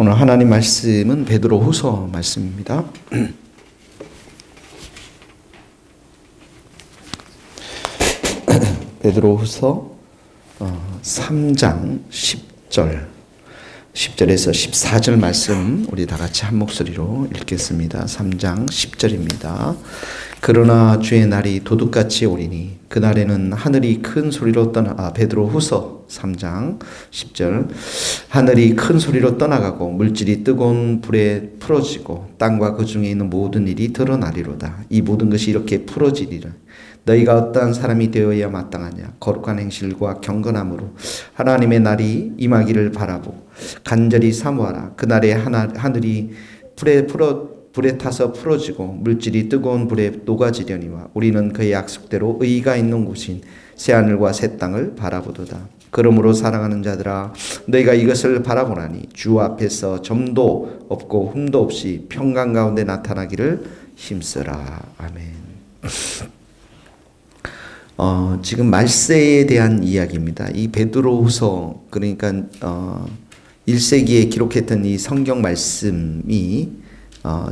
오늘 하나님 말씀은 베드로후서 말씀입니다. 베드로후서 3장 10절에서 14절 말씀 우리 다 같이 한 목소리로 읽겠습니다. 3장 10절입니다. 그러나 주의 날이 도둑같이 오리니 그날에는 하늘이 큰 소리로 베드로후서 3장 10절 하늘이 큰 소리로 떠나가고 물질이 뜨거운 불에 풀어지고 땅과 그 중에 있는 모든 일이 드러나리로다. 이 모든 것이 이렇게 풀어지리라. 너희가 어떠한 사람이 되어야 마땅하냐. 거룩한 행실과 경건함으로 하나님의 날이 임하기를 바라고 간절히 사모하라. 그날에 하늘이 불에 타서 풀어지고 물질이 뜨거운 불에 녹아지려니와 우리는 그의 약속대로 의가 있는 곳인 새하늘과 새 땅을 바라보도다. 그러므로 사랑하는 자들아 너희가 이것을 바라보나니 주 앞에서 점도 없고 흠도 없이 평강 가운데 나타나기를 힘쓰라. 아멘. 지금 말세에 대한 이야기입니다. 이 베드로후서 그러니까 1세기에 기록했던 이 성경 말씀이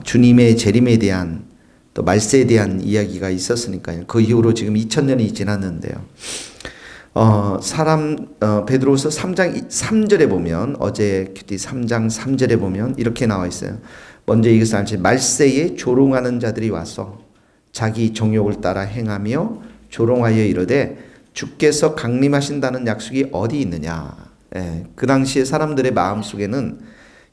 주님의 재림에 대한 또 말세에 대한 이야기가 있었으니까요. 그 이후로 지금 2000년이 지났는데요. 베드로후서 3장 3절에 보면 어제 3장 3절에 보면 이렇게 나와 있어요. 먼저 이것을 알지 말세에 조롱하는 자들이 와서 자기 정욕을 따라 행하며 조롱하여 이르되 주께서 강림하신다는 약속이 어디 있느냐. 그 당시에 사람들의 마음속에는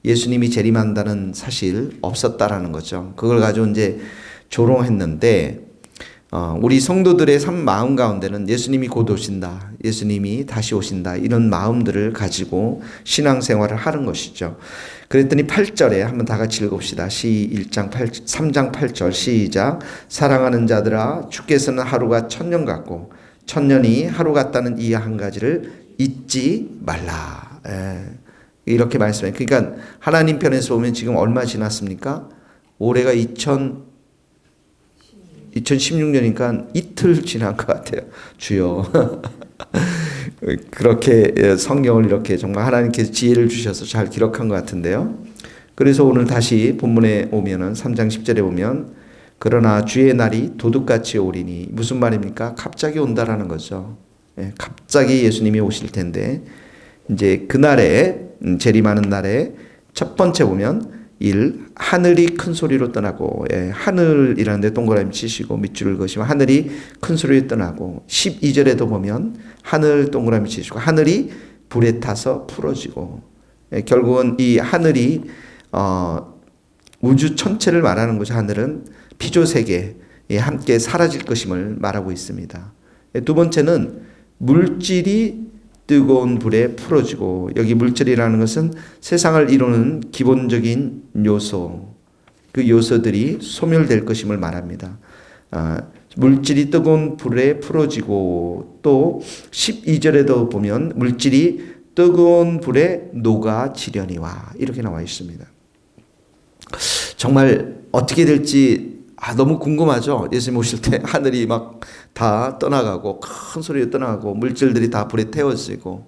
예수님이 재림한다는 사실 없었다라는 거죠. 그걸 가지고 이제 조롱했는데 우리 성도들의 마음 가운데는 예수님이 곧 오신다. 예수님이 다시 오신다. 이런 마음들을 가지고 신앙생활을 하는 것이죠. 그랬더니 8절에 한번 다 같이 읽읍시다. 3장 8절 시작. 사랑하는 자들아 주께서는 하루가 1000년 같고 1000년이 하루 같다는 이 한 가지를 잊지 말라. 이렇게 말씀해요. 그러니까 하나님 편에서 보면 지금 얼마 지났습니까? 올해가 2016년이니까 이틀 지난 것 같아요. 주여. 그렇게 성경을 이렇게 정말 하나님께서 지혜를 주셔서 잘 기록한 것 같은데요. 그래서 오늘 다시 본문에 오면은 3장 10절에 보면 그러나 주의 날이 도둑같이 오리니 무슨 말입니까? 갑자기 온다라는 거죠. 갑자기 예수님이 오실 텐데 이제 그날에 재림하는 날에 첫 번째 보면 하늘이 큰 소리로 떠나고 하늘이라는 데 동그라미 치시고 밑줄을 그으시면 하늘이 큰 소리로 떠나고 12절에도 보면 하늘 동그라미 치시고 하늘이 불에 타서 풀어지고 결국은 이 하늘이 우주 전체를 말하는 거죠. 하늘은 피조세계에 함께 사라질 것임을 말하고 있습니다. 두 번째는 물질이 뜨거운 불에 풀어지고 여기 물질이라는 것은 세상을 이루는 기본적인 요소 그 요소들이 소멸될 것임을 말합니다. 물질이 뜨거운 불에 풀어지고 또 12절에도 보면 물질이 뜨거운 불에 녹아지려니와 이렇게 나와 있습니다. 정말 어떻게 될지 너무 궁금하죠. 예수님 오실 때 하늘이 막 다 떠나가고 큰 소리로 떠나가고 물질들이 다 불에 태워지고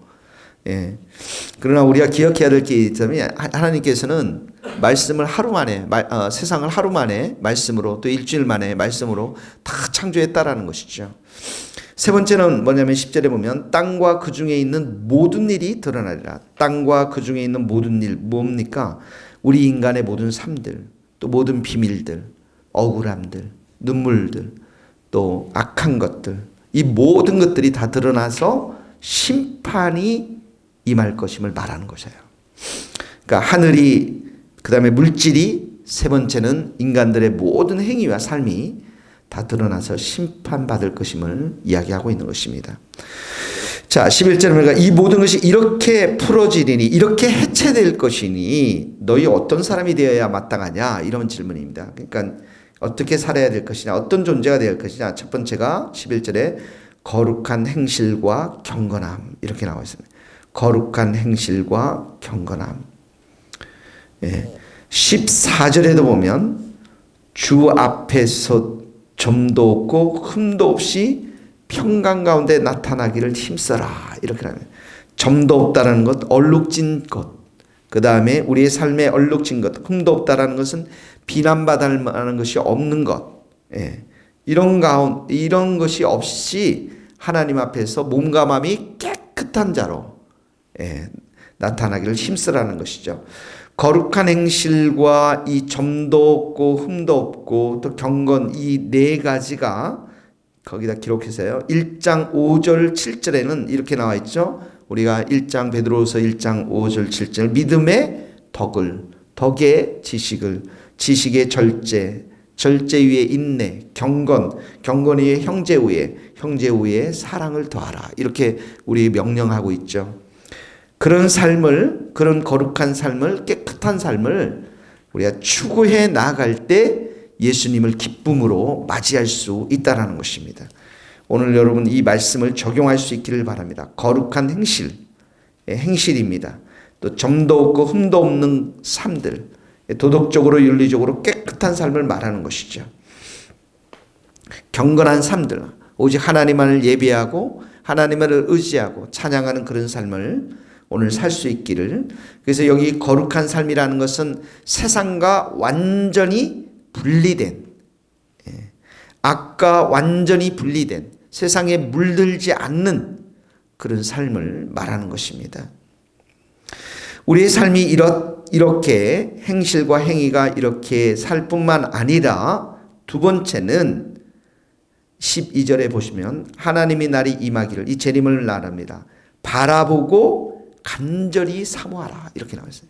그러나 우리가 기억해야 될 게 있다면 하나님께서는 말씀을 하루 만에 세상을 하루 만에 말씀으로 또 일주일 만에 말씀으로 다 창조했다라는 것이죠. 세 번째는 뭐냐면 10절에 보면 땅과 그 중에 있는 모든 일이 드러나리라. 땅과 그 중에 있는 모든 일 뭡니까? 우리 인간의 모든 삶들 또 모든 비밀들 억울함들, 눈물들, 또 악한 것들, 이 모든 것들이 다 드러나서 심판이 임할 것임을 말하는 것이에요. 그러니까 하늘이, 그 다음에 물질이, 세 번째는 인간들의 모든 행위와 삶이 다 드러나서 심판받을 것임을 이야기하고 있는 것입니다. 자, 11절에 보니까 이 모든 것이 이렇게 풀어지리니 이렇게 해체될 것이니 너희 어떤 사람이 되어야 마땅하냐 이런 질문입니다. 그러니까 어떻게 살아야 될 것이냐 어떤 존재가 될 것이냐 첫 번째가 11절에 거룩한 행실과 경건함 이렇게 나와 있습니다. 거룩한 행실과 경건함. 14절에도 보면 주 앞에서 점도 없고 흠도 없이 평강 가운데 나타나기를 힘써라 이렇게 하면 점도 없다는 것, 얼룩진 것, 그 다음에 우리의 삶에 얼룩진 것, 흠도 없다라는 것은 비난받을 만한 것이 없는 것. 예. 이런 것이 없이 하나님 앞에서 몸과 마음이 깨끗한 자로 나타나기를 힘쓰라는 것이죠. 거룩한 행실과 이 점도 없고 흠도 없고 또 경건, 이 네 가지가 거기다 기록해서요. 1장 5절 7절에는 이렇게 나와 있죠. 우리가 1장 베드로후서 1장 5절 7절 믿음의 덕의 지식을, 지식의 절제 위에 인내, 경건 위에 형제 위에 사랑을 더하라. 이렇게 우리 명령하고 있죠. 그런 삶을, 그런 거룩한 삶을, 깨끗한 삶을 우리가 추구해 나아갈 때 예수님을 기쁨으로 맞이할 수 있다는 것입니다. 오늘 여러분 이 말씀을 적용할 수 있기를 바랍니다. 거룩한 행실입니다. 또 점도 없고 흠도 없는 삶들, 도덕적으로 윤리적으로 깨끗한 삶을 말하는 것이죠. 경건한 삶들, 오직 하나님만을 예배하고 하나님만을 의지하고 찬양하는 그런 삶을 오늘 살 수 있기를. 그래서 여기 거룩한 삶이라는 것은 세상과 완전히 분리된, 악과 완전히 분리된, 세상에 물들지 않는 그런 삶을 말하는 것입니다. 우리의 삶이 이렇게 행실과 행위가 이렇게 살 뿐만 아니라 두 번째는 12절에 보시면 하나님이 날이 임하기를, 이 재림을 말합니다. 바라보고 간절히 사모하라. 이렇게 나와 있어요.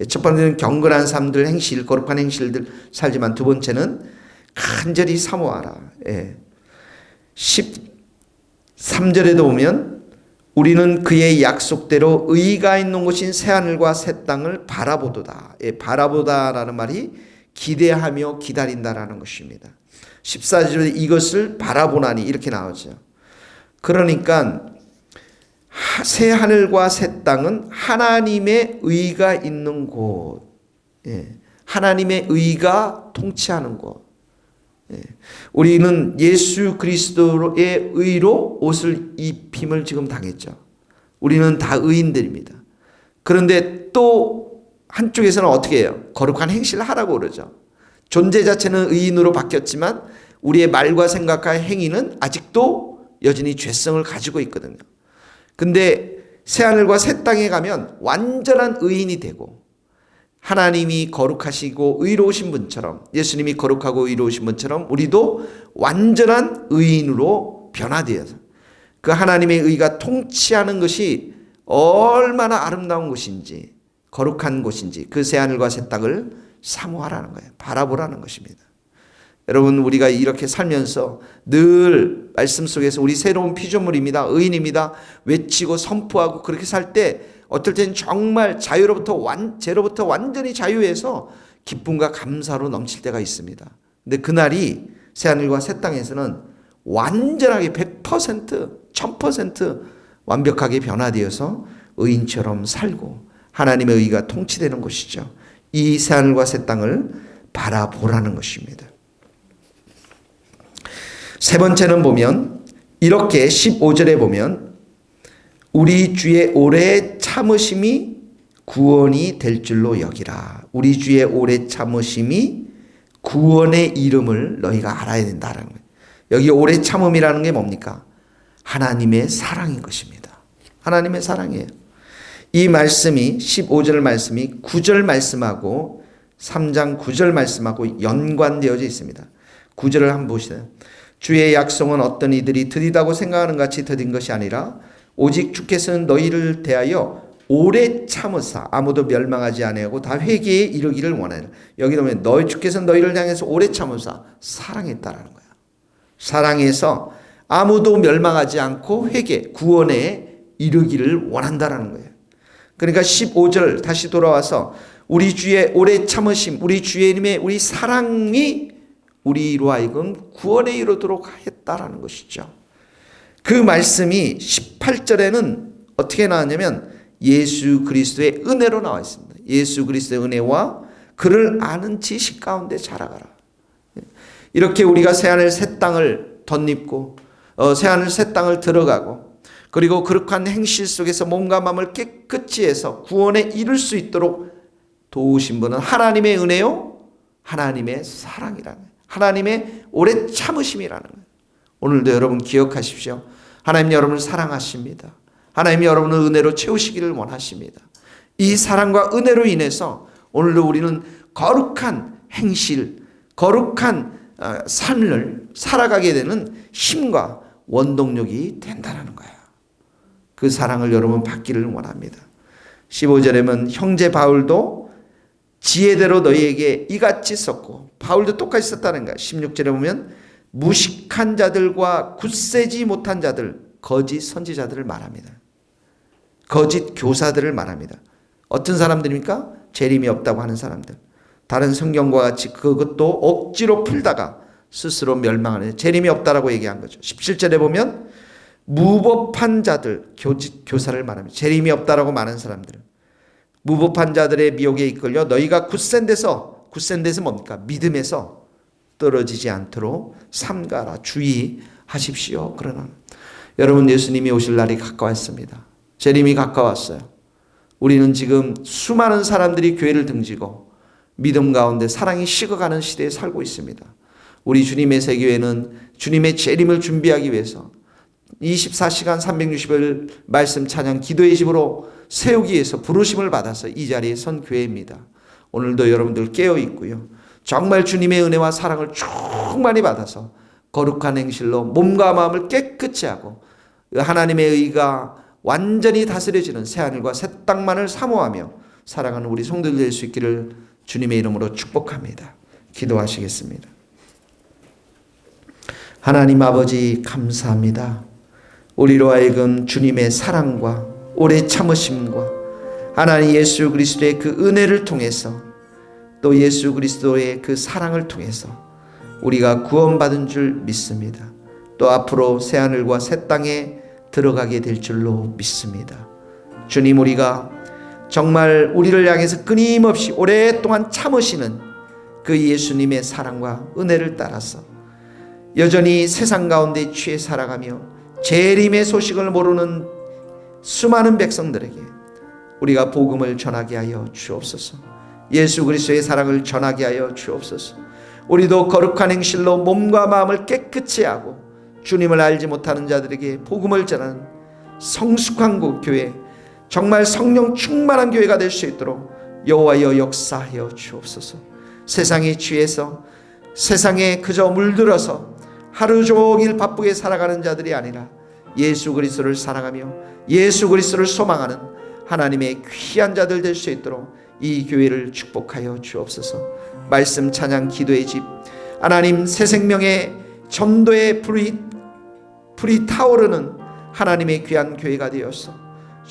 첫 번째는 경건한 삶들, 행실, 거룩한 행실들 살지만 두 번째는 간절히 사모하라. 13절에도 보면 우리는 그의 약속대로 의가 있는 곳인 새하늘과 새 땅을 바라보도다. 바라보다라는 말이 기대하며 기다린다라는 것입니다. 14절에 이것을 바라보나니 이렇게 나오죠. 그러니까 새 하늘과 새 땅은 하나님의 의가 있는 곳, 하나님의 의가 통치하는 곳. 우리는 예수 그리스도의 의로 옷을 입힘을 지금 당했죠. 우리는 다 의인들입니다. 그런데 또 한쪽에서는 어떻게 해요? 거룩한 행실을 하라고 그러죠. 존재 자체는 의인으로 바뀌었지만 우리의 말과 생각과 행위는 아직도 여전히 죄성을 가지고 있거든요. 근데 새하늘과 새 땅에 가면 완전한 의인이 되고 하나님이 거룩하시고 의로우신 분처럼, 예수님이 거룩하고 의로우신 분처럼 우리도 완전한 의인으로 변화되어서 그 하나님의 의가 통치하는 것이 얼마나 아름다운 곳인지, 거룩한 곳인지 그 새하늘과 새 땅을 사모하라는 거예요. 바라보라는 것입니다. 여러분, 우리가 이렇게 살면서 늘 말씀 속에서 우리 새로운 피조물입니다, 의인입니다 외치고 선포하고 그렇게 살 때 어떨 때는 정말 죄로부터 완전히 자유해서 기쁨과 감사로 넘칠 때가 있습니다. 근데 그날이 새하늘과 새 땅에서는 완전하게 100%, 1000% 완벽하게 변화되어서 의인처럼 살고 하나님의 의가 통치되는 것이죠. 이 새하늘과 새 땅을 바라보라는 것입니다. 세 번째는 보면 이렇게 15절에 보면 우리 주의 오래 참으심이 구원이 될 줄로 여기라. 우리 주의 오래 참으심이 구원의 이름을 너희가 알아야 된다는 거예요. 여기 오래 참음이라는 게 뭡니까? 하나님의 사랑인 것입니다. 하나님의 사랑이에요. 이 말씀이 15절 말씀이 9절 말씀하고 3장 9절 말씀하고 연관되어져 있습니다. 9절을 한번 보시세요. 주의 약속은 어떤 이들이 드리다고 생각하는 같이 드린 것이 아니라 오직 주께서는 너희를 대하여 오래 참으사 아무도 멸망하지 아니하고 다 회개에 이르기를 원하노라. 여기 보면 주께서는 너희를 향해서 오래 참으사 사랑했다라는 거야. 사랑해서 아무도 멸망하지 않고 회개, 구원에 이르기를 원한다라는 거예요. 그러니까 15절 다시 돌아와서 우리 주의 오래 참으심, 우리 주님의 우리 사랑이 우리로 하여금 구원에 이르도록 했다라는 것이죠. 그 말씀이 18절에는 어떻게 나왔냐면 예수 그리스도의 은혜로 나와 있습니다. 예수 그리스도의 은혜와 그를 아는 지식 가운데 자라가라. 이렇게 우리가 새하늘 새 땅을 덧입고 새하늘 새 땅을 들어가고 그리고 거룩한 행실 속에서 몸과 마음을 깨끗이 해서 구원에 이룰 수 있도록 도우신 분은 하나님의 은혜요, 하나님의 사랑이라는 거예요. 하나님의 오래 참으심이라는 거예요. 오늘도 여러분 기억하십시오. 하나님 여러분을 사랑하십니다. 하나님이 여러분을 은혜로 채우시기를 원하십니다. 이 사랑과 은혜로 인해서 오늘도 우리는 거룩한 행실, 거룩한 삶을 살아가게 되는 힘과 원동력이 된다는 거예요. 그 사랑을 여러분 받기를 원합니다. 15절에 보면 형제 바울도 지혜대로 너희에게 이같이 썼고, 바울도 똑같이 썼다는 거예요. 16절에 보면 무식한 자들과 굳세지 못한 자들, 거짓 선지자들을 말합니다. 거짓 교사들을 말합니다. 어떤 사람들입니까? 재림이 없다고 하는 사람들. 다른 성경과 같이 그것도 억지로 풀다가 스스로 멸망하는, 재림이 없다라고 얘기한 거죠. 17절에 보면 무법한 자들, 교사를 말합니다. 재림이 없다라고 말하는 사람들은 무법한 자들의 미혹에 이끌려 너희가 굳센 데서 뭡니까? 믿음에서 떨어지지 않도록 삼가라, 주의하십시오. 그러나 여러분, 예수님이 오실 날이 가까웠습니다. 재림이 가까웠어요. 우리는 지금 수많은 사람들이 교회를 등지고 믿음 가운데 사랑이 식어가는 시대에 살고 있습니다. 우리 주님의 세교회는 주님의 재림을 준비하기 위해서 24시간 360일 말씀 찬양 기도의 집으로 세우기 위해서 부르심을 받아서 이 자리에 선 교회입니다. 오늘도 여러분들 깨어 있고요. 정말 주님의 은혜와 사랑을 충만히 받아서 거룩한 행실로 몸과 마음을 깨끗이 하고 하나님의 의가 완전히 다스려지는 새하늘과 새 땅만을 사모하며 살아가는 우리 성도들 될 수 있기를 주님의 이름으로 축복합니다. 기도하시겠습니다. 하나님 아버지, 감사합니다. 우리로 하여금 주님의 사랑과 오래 참으심과 하나님 예수 그리스도의 그 은혜를 통해서 또 예수 그리스도의 그 사랑을 통해서 우리가 구원받은 줄 믿습니다. 또 앞으로 새하늘과 새 땅에 들어가게 될 줄로 믿습니다. 주님, 우리가 정말 우리를 향해서 끊임없이 오랫동안 참으시는 그 예수님의 사랑과 은혜를 따라서 여전히 세상 가운데 취해 살아가며 재림의 소식을 모르는 수많은 백성들에게 우리가 복음을 전하게 하여 주옵소서. 예수 그리스도의 사랑을 전하게 하여 주옵소서. 우리도 거룩한 행실로 몸과 마음을 깨끗이 하고 주님을 알지 못하는 자들에게 복음을 전하는 성숙한 교회, 정말 성령 충만한 교회가 될 수 있도록 여호와여 역사하여 주옵소서. 세상에 취해서 세상에 그저 물들어서 하루 종일 바쁘게 살아가는 자들이 아니라 예수 그리스도를 사랑하며 예수 그리스도를 소망하는 하나님의 귀한 자들 될 수 있도록 이 교회를 축복하여 주옵소서. 말씀 찬양 기도의 집, 하나님 새 생명의 전도의 불이 타오르는 하나님의 귀한 교회가 되어서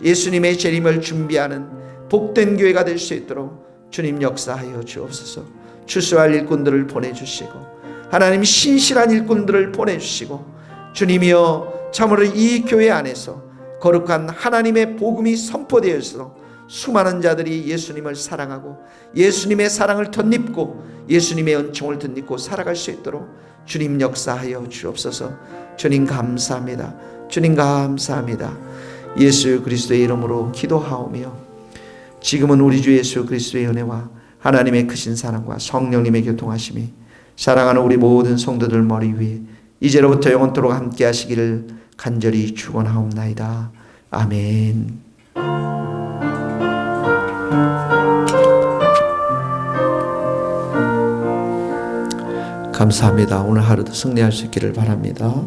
예수님의 재림을 준비하는 복된 교회가 될 수 있도록 주님 역사하여 주옵소서. 추수할 일꾼들을 보내주시고 하나님 신실한 일꾼들을 보내주시고 주님이여 참으로 이 교회 안에서 거룩한 하나님의 복음이 선포되어서 수많은 자들이 예수님을 사랑하고 예수님의 사랑을 덧입고 예수님의 은총을 덧입고 살아갈 수 있도록 주님 역사하여 주옵소서. 주님 감사합니다. 주님 감사합니다. 예수 그리스도의 이름으로 기도하오며 지금은 우리 주 예수 그리스도의 은혜와 하나님의 크신 사랑과 성령님의 교통하심이 사랑하는 우리 모든 성도들 머리 위에 이제로부터 영원토록 함께 하시기를 간절히 축원하옵나이다. 아멘. 감사합니다. 오늘 하루도 승리할 수 있기를 바랍니다.